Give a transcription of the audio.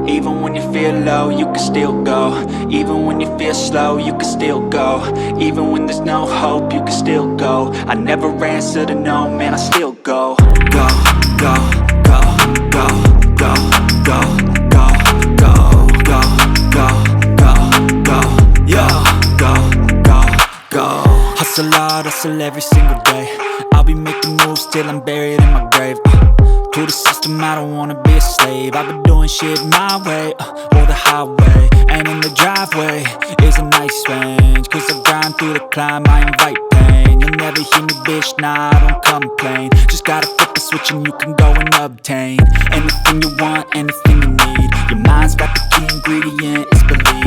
Even when you feel low, you can still go. Even when you feel slow, you can still go. Even when there's no hope, you can still go. I never answer to no, man, I still go. Go, go, go, go, go, go, go, go, go, go, go, go, yo, go, go, go. Hustle hard, hustle every single day. I'll be making moves till I'm buried in my grave. To the system, I don't wanna be a slave. I've been doing shit my way, or the highway. And in the driveway is a nice range, cause I grind through the climb, I invite pain. You'll never hear me, bitch, nah, I don't complain. Just gotta flip the switch and you can go and obtain anything you want, anything you need. Your mind's got the key ingredient, it's belief.